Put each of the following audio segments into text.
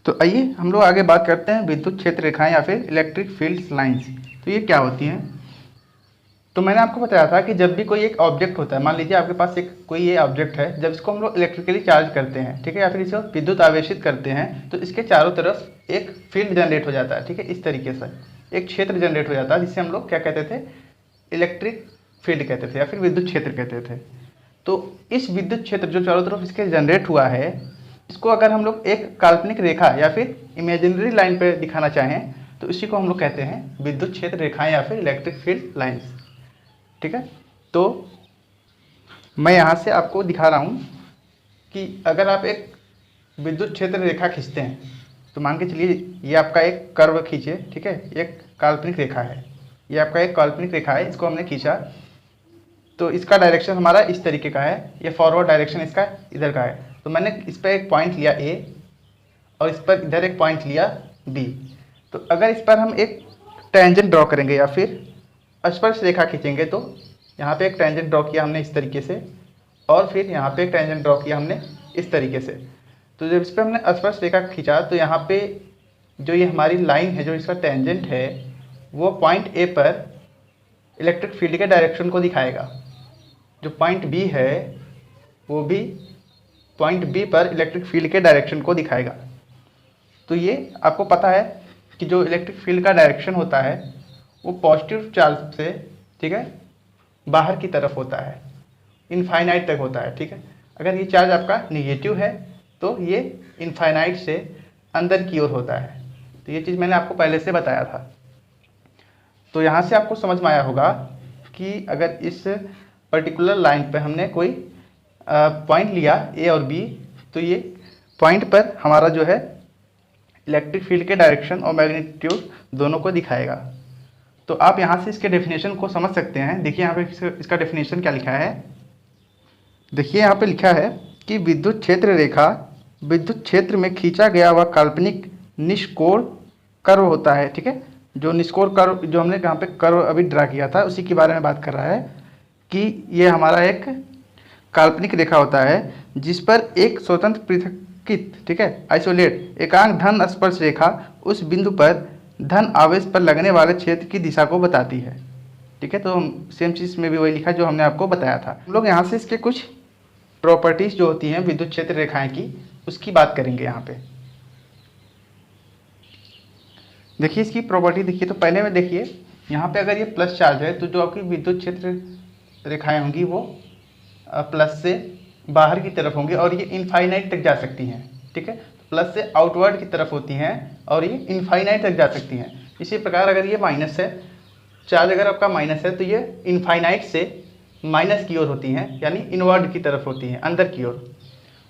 तो आइए हम लोग आगे बात करते हैं विद्युत क्षेत्र रेखाएं या फिर इलेक्ट्रिक फील्ड लाइंस। तो ये क्या होती हैं? तो मैंने आपको बताया था कि जब भी कोई एक ऑब्जेक्ट होता है, मान लीजिए आपके पास एक कोई ये ऑब्जेक्ट है, जब इसको हम लोग इलेक्ट्रिकली चार्ज करते हैं, ठीक है, या फिर इसे विद्युत आवेशित करते हैं, तो इसके चारों तरफ एक फील्ड जनरेट हो जाता है, ठीक है। इस तरीके से एक क्षेत्र जनरेट हो जाता है जिसे हम लोग क्या कहते थे, इलेक्ट्रिक फील्ड कहते थे या फिर विद्युत क्षेत्र कहते थे। तो इस विद्युत क्षेत्र जो चारों तरफ इसके जनरेट हुआ है, इसको अगर हम लोग एक काल्पनिक रेखा या फिर इमेजिनरी लाइन पे दिखाना चाहें तो इसी को हम लोग कहते हैं विद्युत क्षेत्र रेखाएं या फिर इलेक्ट्रिक फील्ड लाइंस, ठीक है। तो मैं यहाँ से आपको दिखा रहा हूँ कि अगर आप एक विद्युत क्षेत्र रेखा खींचते हैं तो मान के चलिए ये आपका एक कर्व खींचे, ठीक है, एक काल्पनिक रेखा है, ये आपका एक काल्पनिक रेखा है, इसको हमने खींचा तो इसका डायरेक्शन हमारा इस तरीके का है, ये फॉरवर्ड डायरेक्शन इसका इधर का है। तो मैंने इस पर एक पॉइंट लिया ए और इस पर इधर एक पॉइंट लिया बी। तो अगर इस पर हम एक टेंजेंट ड्रॉ करेंगे या फिर स्पर्श रेखा खींचेंगे तो यहाँ पे एक टेंजेंट ड्रॉ किया हमने इस तरीके से और फिर यहाँ पे एक टेंजेंट ड्रॉ किया हमने इस तरीके से। तो जब इस पर हमने स्पर्श रेखा खींचा तो यहाँ पे जो ये हमारी लाइन है, जो इसका टेंजेंट है, वो पॉइंट ए पर इलेक्ट्रिक फील्ड के डायरेक्शन को दिखाएगा। जो पॉइंट बी है वो भी पॉइंट बी पर इलेक्ट्रिक फील्ड के डायरेक्शन को दिखाएगा। तो ये आपको पता है कि जो इलेक्ट्रिक फील्ड का डायरेक्शन होता है वो पॉजिटिव चार्ज से, ठीक है, बाहर की तरफ होता है, इनफाइनाइट तक होता है, ठीक है। अगर ये चार्ज आपका निगेटिव है तो ये इनफाइनाइट से अंदर की ओर होता है। तो ये चीज़ मैंने आपको पहले से बताया था। तो यहाँ से आपको समझ में आया होगा कि अगर इस पर्टिकुलर लाइन पर हमने कोई पॉइंट लिया ए और बी तो ये पॉइंट पर हमारा जो है इलेक्ट्रिक फील्ड के डायरेक्शन और मैग्नीट्यूड दोनों को दिखाएगा। तो आप यहाँ से इसके डेफिनेशन को समझ सकते हैं। देखिए यहाँ पे इसका डेफिनेशन क्या लिखा है। देखिए यहाँ पे लिखा है कि विद्युत क्षेत्र रेखा विद्युत क्षेत्र में खींचा गया वह काल्पनिक निष्कोण कर्व होता है, ठीक है। जो निष्कोण कर्व जो हमने यहाँ पे कर्व अभी ड्रा किया था उसी के बारे में बात कर रहा है कि ये हमारा एक काल्पनिक रेखा होता है जिस पर एक स्वतंत्र पृथकित, ठीक है, आइसोलेट एकांक धन स्पर्श रेखा उस बिंदु पर धन आवेश पर लगने वाले क्षेत्र की दिशा को बताती है, ठीक है। तो सेम चीज़ में भी वही लिखा जो हमने आपको बताया था। हम लोग यहाँ से इसके कुछ प्रॉपर्टीज़ जो होती हैं विद्युत क्षेत्र रेखाएं की उसकी बात करेंगे यहाँ पे। देखिए इसकी प्रॉपर्टी देखिए, तो पहले में देखिए यहाँ पे अगर ये प्लस चार्ज है तो जो आपकी विद्युत क्षेत्र रेखाएं होंगी वो प्लस से बाहर की तरफ होंगी और ये इनफाइनाइट तक जा सकती हैं, ठीक है। प्लस से आउटवर्ड की तरफ होती हैं और ये इनफाइनाइट तक जा सकती हैं। इसी प्रकार अगर ये माइनस है, चार्ज अगर आपका माइनस है तो ये इनफाइनाइट से माइनस की ओर होती हैं, यानी इनवर्ड की तरफ होती हैं, अंदर की ओर।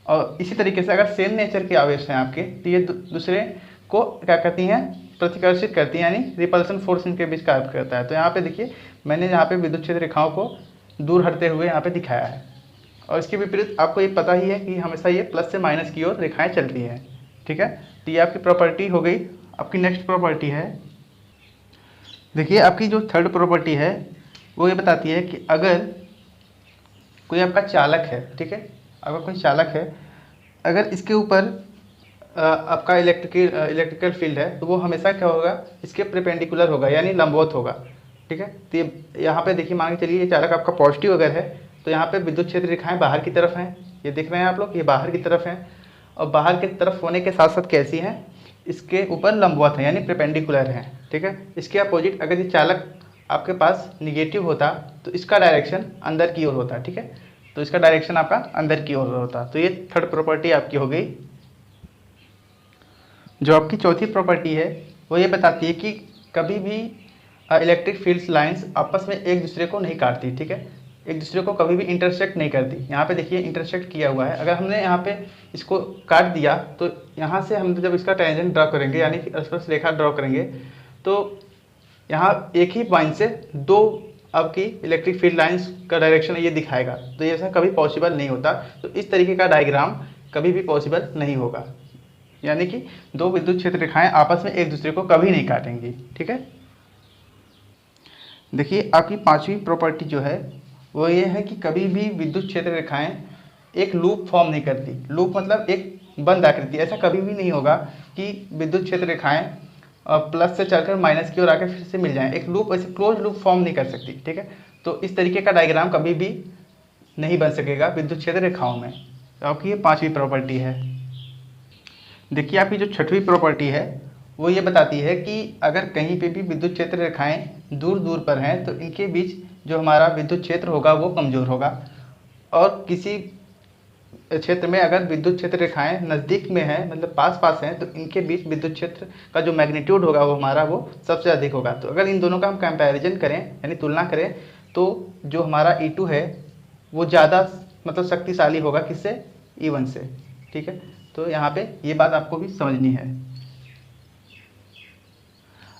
और इसी तरीके से अगर सेम नेचर के आवेश हैं आपके तो ये दूसरे को क्या करती हैं, प्रतिकर्षित करती हैं, यानी रिपल्सन फोर्स इनके बीच कार्य करता है। तो यहाँ पे देखिए मैंने यहाँ पे विद्युत क्षेत्र रेखाओं को दूर हटते हुए यहाँ पे दिखाया है। और इसके विपरीत आपको ये पता ही है कि हमेशा ये प्लस से माइनस की ओर रेखाएं चलती हैं, ठीक है। तो ये आपकी प्रॉपर्टी हो गई। आपकी नेक्स्ट प्रॉपर्टी है, देखिए आपकी जो थर्ड प्रॉपर्टी है वो ये बताती है कि अगर कोई आपका चालक है, ठीक है, अगर कोई चालक है, अगर इसके ऊपर आपका इलेक्ट्रिकल फील्ड है तो वो हमेशा क्या होगा, इसके परपेंडिकुलर होगा, यानी लंबवत होगा, ठीक है। तो यहाँ पे देखिए मान के चलिए ये चालक आपका पॉजिटिव अगर है तो यहाँ पे विद्युत क्षेत्र रेखाएं बाहर की तरफ हैं, ये देख रहे हैं आप लोग, ये बाहर की तरफ हैं और बाहर की तरफ होने के साथ साथ कैसी हैं, इसके ऊपर लंबवत हैं, यानी परपेंडिकुलर हैं, ठीक है। इसके अपोजिट अगर ये चालक आपके पास निगेटिव होता तो इसका डायरेक्शन अंदर की ओर होता, ठीक है। तो इसका डायरेक्शन आपका अंदर की ओर होता। तो ये थर्ड प्रॉपर्टी आपकी हो गई। जो आपकी चौथी प्रॉपर्टी है वो ये बताती है कि कभी भी इलेक्ट्रिक फील्ड लाइंस आपस में एक दूसरे को नहीं काटती, ठीक है, एक दूसरे को कभी भी इंटरसेक्ट नहीं करती। यहाँ पे देखिए इंटरसेक्ट किया हुआ है, अगर हमने यहाँ पे इसको काट दिया तो यहाँ से हम जब इसका टेंजेंट ड्रॉ करेंगे, यानी कि स्पर्श रेखा ड्रॉ करेंगे, तो यहाँ एक ही पॉइंट से दो आपकी इलेक्ट्रिक फील्ड लाइंस का डायरेक्शन ये दिखाएगा। तो ये ऐसा कभी पॉसिबल नहीं होता। तो इस तरीके का डायग्राम कभी भी पॉसिबल नहीं होगा, यानी कि दो विद्युत क्षेत्र रेखाएं आपस में एक दूसरे को कभी नहीं काटेंगी, ठीक है। देखिए आपकी पांचवी प्रॉपर्टी जो है वो ये है कि कभी भी विद्युत क्षेत्र रेखाएं एक लूप फॉर्म नहीं करती। लूप मतलब एक बंद आकृति, ऐसा कभी भी नहीं होगा कि विद्युत क्षेत्र रेखाएं प्लस से चलकर माइनस की ओर आकर फिर से मिल जाएं। एक लूप ऐसे क्लोज लूप फॉर्म नहीं कर सकती, ठीक है। तो इस तरीके का डायग्राम कभी भी नहीं बन सकेगा विद्युत क्षेत्र रेखाओं में। तो आपकी ये पांचवी प्रॉपर्टी है। देखिए आपकी जो छठवीं प्रॉपर्टी है वो ये बताती है कि अगर कहीं पे भी विद्युत क्षेत्र रेखाएं दूर दूर पर हैं तो इनके बीच जो हमारा विद्युत क्षेत्र होगा वो कमज़ोर होगा, और किसी क्षेत्र में अगर विद्युत क्षेत्र रेखाएं नज़दीक में हैं, मतलब पास पास हैं, तो इनके बीच विद्युत क्षेत्र का जो मैग्नीट्यूड होगा वो हमारा वो सबसे अधिक होगा। तो अगर इन दोनों का हम कंपैरिजन करें यानी तुलना करें तो जो हमारा E2 है वो ज़्यादा मतलब शक्तिशाली होगा किससे, E1 से, ठीक है। तो यहाँ पे ये बात आपको भी समझनी है।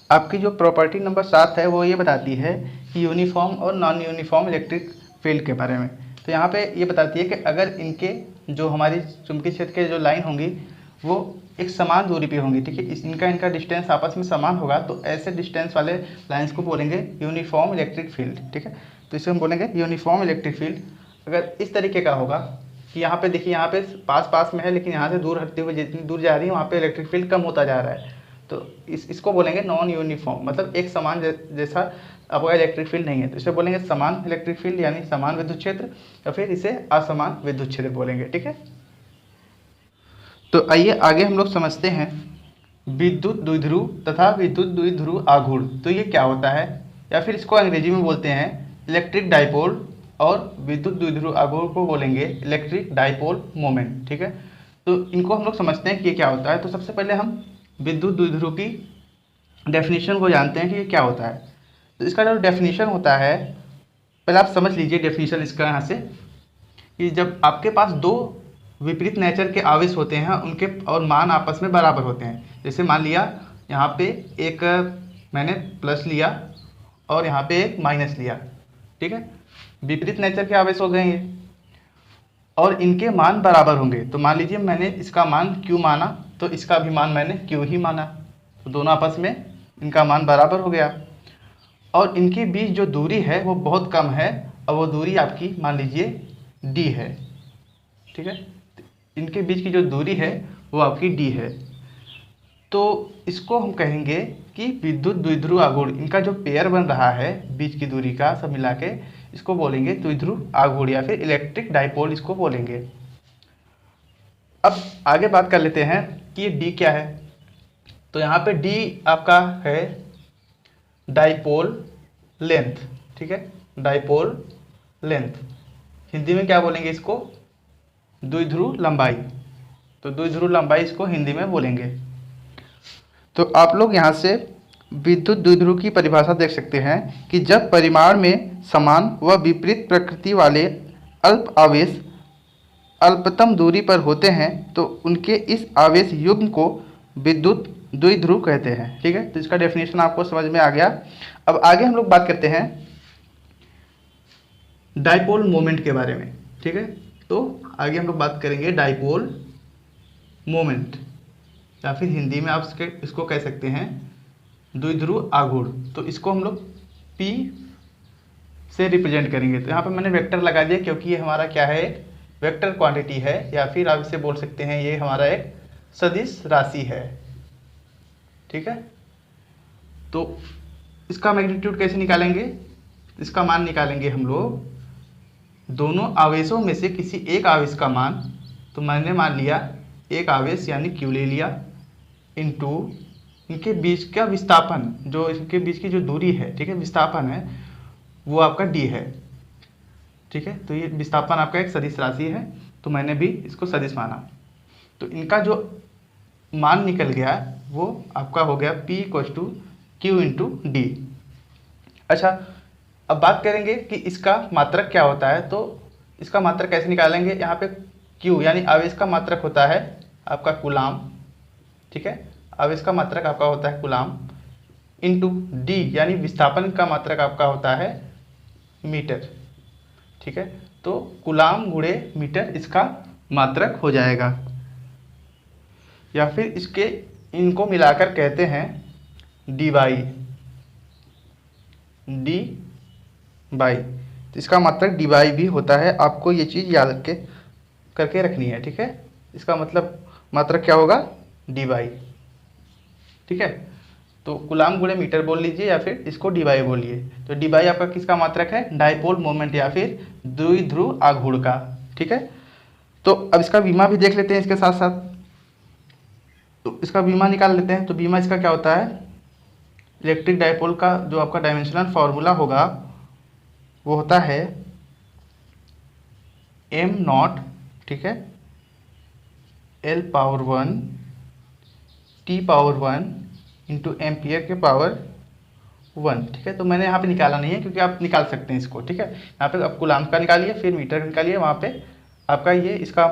आपकी जो प्रॉपर्टी नंबर 7 है वो ये बताती है कि यूनिफॉर्म और नॉन यूनिफॉर्म इलेक्ट्रिक फील्ड के बारे में। तो यहाँ पे ये बताती है कि अगर इनके जो हमारी चुंबकीय क्षेत्र के जो लाइन होंगी वो एक समान दूरी पे होंगी, ठीक है, इनका डिस्टेंस आपस में समान होगा, तो ऐसे डिस्टेंस वाले लाइंस को बोलेंगे यूनिफॉर्म इलेक्ट्रिक फील्ड, ठीक है। तो इसे हम बोलेंगे यूनिफॉर्म इलेक्ट्रिक फील्ड। अगर इस तरीके का होगा कि यहाँ पे देखिए, यहाँ पे पास पास में है लेकिन यहाँ से दूर हटते हुए जितनी दूर जा रही है वहाँ पे इलेक्ट्रिक फील्ड कम होता जा रहा है, तो इसको बोलेंगे नॉन यूनिफॉर्म, मतलब एक समान जैसा आपका इलेक्ट्रिक फील्ड नहीं है, तो इसे बोलेंगे समान इलेक्ट्रिक फील्ड यानी समान विद्युत क्षेत्र, या फिर इसे असमान विद्युत क्षेत्र बोलेंगे, ठीक है। तो आइए आगे हम लोग समझते हैं विद्युत द्विध्रुव तथा विद्युत द्विध्रुव आघूर्ण। तो ये क्या होता है, या फिर इसको अंग्रेजी में बोलते हैं इलेक्ट्रिक डाइपोल, और विद्युत द्विध्रुव आघूर्ण को बोलेंगे इलेक्ट्रिक डाइपोल मोमेंट, ठीक है। तो इनको हम लोग समझते हैं कि ये क्या होता है। तो सबसे पहले हम विद्युत द्विध्रुव की डेफिनेशन को जानते हैं कि ये क्या होता है। तो इसका जो डेफिनेशन होता है, पहले आप समझ लीजिए डेफिनेशन इसका यहाँ से, कि जब आपके पास दो विपरीत नेचर के आवेश होते हैं उनके और मान आपस में बराबर होते हैं, जैसे मान लिया यहाँ पे एक मैंने प्लस लिया और यहाँ पे एक माइनस लिया, ठीक है, विपरीत नेचर के आवेश हो गए ये, और इनके मान बराबर होंगे। तो मान लीजिए मैंने इसका मान Q माना तो इसका भी मान मैंने Q ही माना, तो दोनों आपस में इनका मान बराबर हो गया, और इनके बीच जो दूरी है वो बहुत कम है, और वो दूरी आपकी मान लीजिए D है, ठीक है। इनके बीच की जो दूरी है वो आपकी D है। तो इसको हम कहेंगे कि विद्युत द्विध्रुव आघूर्ण, इनका जो पेयर बन रहा है बीच की दूरी का सब मिला के, इसको बोलेंगे द्विध्रुव आघूर्ण या फिर इलेक्ट्रिक डाइपोल इसको बोलेंगे। अब आगे बात कर लेते हैं कि ये D क्या है। तो यहाँ पे D आपका है डाइपोल लेंथ, ठीक है, डाइपोल लेंथ, हिंदी में क्या बोलेंगे इसको, द्विध्रुव लंबाई। तो द्विध्रुव लंबाई इसको हिंदी में बोलेंगे। तो आप लोग यहाँ से विद्युत द्विध्रुव की परिभाषा देख सकते हैं कि जब परिमाण में समान व विपरीत प्रकृति वाले अल्प आवेश अल्पतम दूरी पर होते हैं तो उनके इस आवेश युग्म को विद्युत द्विध्रुव कहते हैं, ठीक है। तो इसका डेफिनेशन आपको समझ में आ गया। अब आगे हम लोग बात करते हैं डाइपोल मोमेंट के बारे में, ठीक है। तो आगे हम लोग बात करेंगे डाइपोल मोमेंट, या फिर हिंदी में आप इसको कह सकते हैं द्विध्रुव आघूर्ण। तो इसको हम लोग P से रिप्रेजेंट करेंगे। तो यहाँ पर मैंने वेक्टर लगा दिया क्योंकि ये हमारा क्या है, एक वेक्टर क्वांटिटी है, या फिर आप इसे बोल सकते हैं ये हमारा एक सदिश राशि है, ठीक है। तो इसका मैग्नीट्यूड कैसे निकालेंगे, इसका मान निकालेंगे हम लोग दोनों आवेशों में से किसी एक आवेश का मान। तो मैंने मान लिया एक आवेश यानी Q ले लिया, इनटू इनके बीच का विस्थापन, जो इनके बीच की जो दूरी है, ठीक है, विस्थापन है वो आपका D है, ठीक है। तो ये विस्थापन आपका एक सदिश राशि है, तो मैंने भी इसको सदिश माना। तो इनका जो मान निकल गया वो आपका हो गया P = Q × D। अच्छा, अब बात करेंगे कि इसका मात्रक क्या होता है। तो इसका मात्रक कैसे निकालेंगे, यहाँ पे Q यानी आवेश का मात्रक होता है आपका कूलाम, ठीक है, आवेश का मात्रक आपका होता है कूलाम, इनटू D यानी विस्थापन का मात्रक आपका होता है मीटर, ठीक है। तो कूलाम गुणे मीटर इसका मात्रक हो जाएगा, या फिर इसके इनको मिलाकर कहते हैं dy। तो इसका मात्रक dy भी होता है, आपको ये चीज़ याद करके रखनी है, ठीक है। इसका मतलब मात्रक क्या होगा, dy। ठीक है, तो कूलाम गुणे मीटर बोल लीजिए या फिर इसको dy बोलिए। तो dy आपका किसका मात्रक है, डायपोल मोमेंट या फिर द्विध्रुव आघूर्ण का। ठीक है, तो अब इसका बीमा भी देख लेते हैं इसके साथ साथ। तो इसका बीमा निकाल लेते हैं। तो बीमा इसका क्या होता है, इलेक्ट्रिक डायपोल का जो आपका डायमेंशनल फार्मूला होगा वो होता है m नॉट, ठीक है, l power 1 t power 1 into ampere के पावर 1। ठीक है, तो मैंने यहाँ पे निकाला नहीं है क्योंकि आप निकाल सकते हैं इसको। ठीक है, यहाँ पे आप कूलाम का निकालिए, फिर मीटर का निकालिए, वहाँ पे आपका ये इसका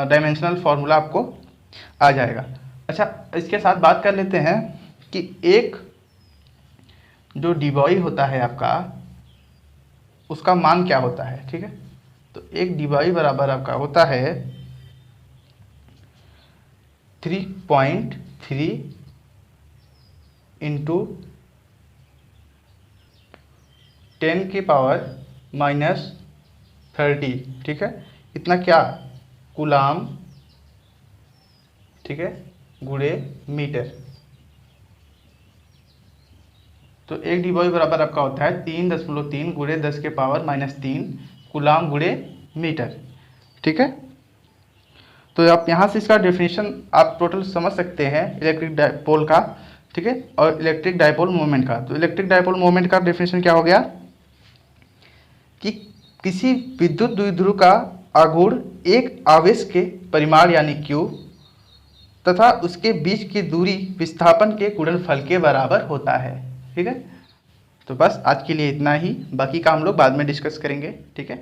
डायमेंशनल फार्मूला आपको आ जाएगा। अच्छा, इसके साथ बात कर लेते हैं कि एक जो डिबॉई होता है आपका, उसका मान क्या होता है। ठीक है, तो एक डिबॉई बराबर आपका होता है 3.3 इंटू 10 की पावर -30। ठीक है, इतना क्या, कूलाम, ठीक है, गुणे मीटर। तो एक डिबॉई बराबर आपका होता है 3.3 गुणे 10 के पावर -3 कूलाम गुणे मीटर। ठीक है, तो आप यहाँ से इसका डेफिनेशन आप टोटल समझ सकते हैं इलेक्ट्रिक डायपोल का। ठीक है, और इलेक्ट्रिक डायपोल मोमेंट का। तो इलेक्ट्रिक डायपोल मोमेंट का डेफिनेशन क्या हो गया कि किसी विद्युत द्विध्रुव का आघूर्ण एक आवेश के परिमाण यानी Q तथा उसके बीच की दूरी विस्थापन के गुणनफल के बराबर होता है। ठीक है, तो बस आज के लिए इतना ही, बाकी का हम लोग बाद में डिस्कस करेंगे। ठीक है,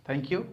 थैंक यू।